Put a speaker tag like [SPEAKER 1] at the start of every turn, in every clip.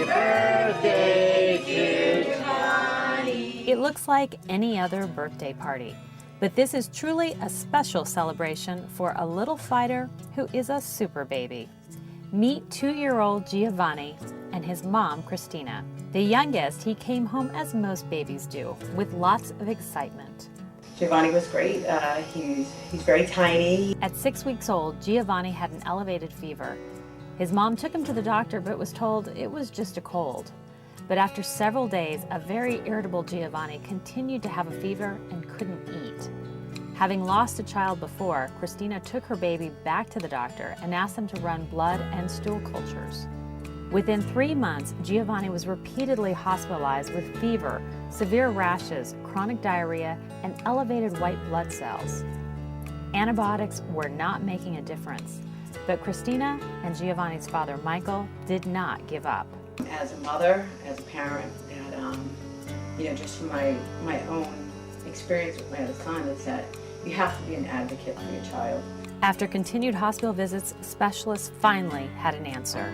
[SPEAKER 1] birthday, Giovanni.
[SPEAKER 2] It looks like any other birthday party, but this is truly a special celebration for a little fighter who is a super baby. Meet 2-year-old Giovanni and his mom, Christina. The youngest, he came home as most babies do, with lots of excitement.
[SPEAKER 3] Giovanni was great. He's very tiny.
[SPEAKER 2] At 6 weeks old, Giovanni had an elevated fever. His mom took him to the doctor but was told it was just a cold. But after several days, a very irritable Giovanni continued to have a fever and couldn't eat. Having lost a child before, Christina took her baby back to the doctor and asked them to run blood and stool cultures. Within 3 months, Giovanni was repeatedly hospitalized with fever, severe rashes, chronic diarrhea, and elevated white blood cells. Antibiotics were not making a difference, but Christina and Giovanni's father, Michael, did not give up.
[SPEAKER 3] As a mother, as a parent, and just from my own experience with my other son, is that you have to be an advocate for your child.
[SPEAKER 2] After continued hospital visits, specialists finally had an answer.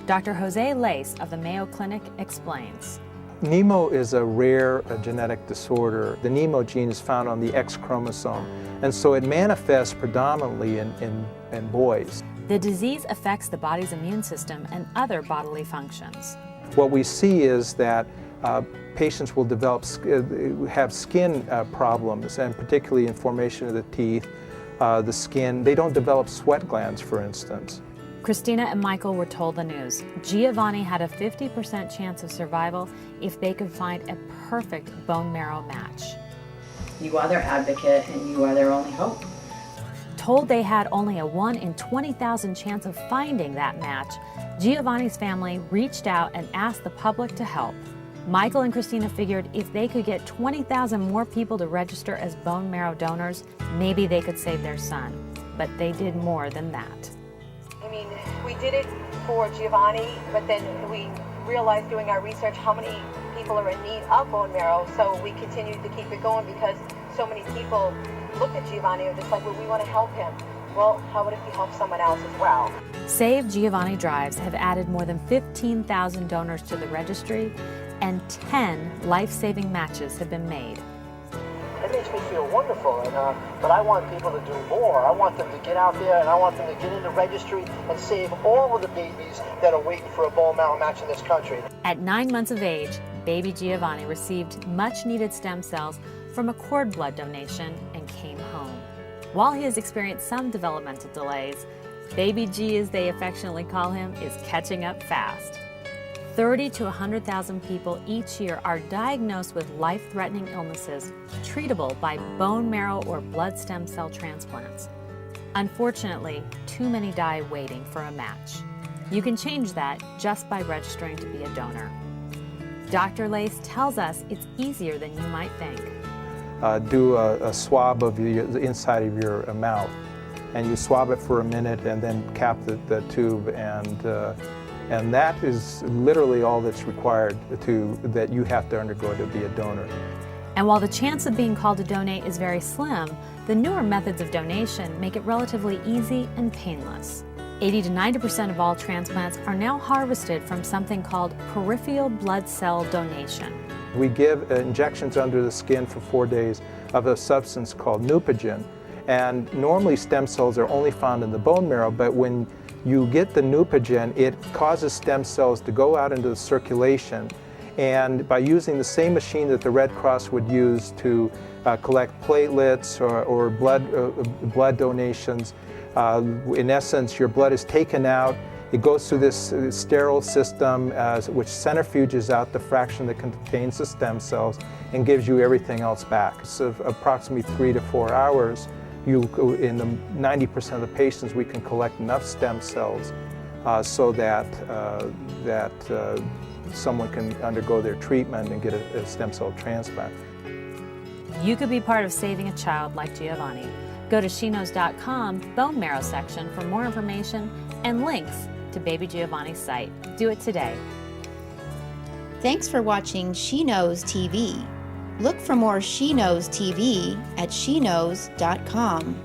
[SPEAKER 2] Dr. Jose Lace of the Mayo Clinic explains.
[SPEAKER 4] NEMO is a rare genetic disorder. The NEMO gene is found on the X chromosome, and so it manifests predominantly in boys.
[SPEAKER 2] The disease affects the body's immune system and other bodily functions.
[SPEAKER 4] What we see is that patients will have skin problems, and particularly in formation of the teeth, the skin. They don't develop sweat glands, for instance.
[SPEAKER 2] Christina and Michael were told the news. Giovanni had a 50% chance of survival if they could find a perfect bone marrow match.
[SPEAKER 3] You are their advocate and you are their only hope.
[SPEAKER 2] Told they had only a 1 in 20,000 chance of finding that match, Giovanni's family reached out and asked the public to help. Michael and Christina figured if they could get 20,000 more people to register as bone marrow donors, maybe they could save their son. But they did more than that.
[SPEAKER 5] I mean, we did it for Giovanni, but then we realized doing our research how many people are in need of bone marrow, so we continued to keep it going because so many people looked at Giovanni and were just like, well, we want to help him. Well, how about if you help someone else as well?
[SPEAKER 2] Save Giovanni drives have added more than 15,000 donors to the registry, and 10 life-saving matches have been made.
[SPEAKER 6] It makes me feel wonderful, but I want people to do more. I want them to get out there, and I want them to get in the registry and save all of the babies that are waiting for a bone marrow match in this country.
[SPEAKER 2] At 9 months of age, baby Giovanni received much-needed stem cells from a cord blood donation and came home. While he has experienced some developmental delays, baby G, as they affectionately call him, is catching up fast. 30 to 100,000 people each year are diagnosed with life-threatening illnesses treatable by bone marrow or blood stem cell transplants. Unfortunately, too many die waiting for a match. You can change that just by registering to be a donor. Dr. Lace tells us it's easier than you might think.
[SPEAKER 4] Do a swab of the inside of your mouth, and you swab it for a minute and then cap the tube, and that is literally all that's required that you have to undergo to be a donor.
[SPEAKER 2] And while the chance of being called to donate is very slim, the newer methods of donation make it relatively easy and painless. 80 to 90% of all transplants are now harvested from something called peripheral blood cell donation.
[SPEAKER 4] We give injections under the skin for 4 days of a substance called Neupogen, and normally stem cells are only found in the bone marrow, but when you get the Neupogen, it causes stem cells to go out into the circulation, and by using the same machine that the Red Cross would use to collect platelets or blood donations, in essence your blood is taken out, it goes through this sterile system which centrifuges out the fraction that contains the stem cells and gives you everything else back. So approximately 3 to 4 hours. In the 90% of the patients, we can collect enough stem cells so that someone can undergo their treatment and get a stem cell transplant.
[SPEAKER 2] You could be part of saving a child like Giovanni. Go to SheKnows.com bone marrow section for more information and links to baby Giovanni's site. Do it today.
[SPEAKER 1] Thanks for watching SheKnows TV. Look for more SheKnows TV at SheKnows.com.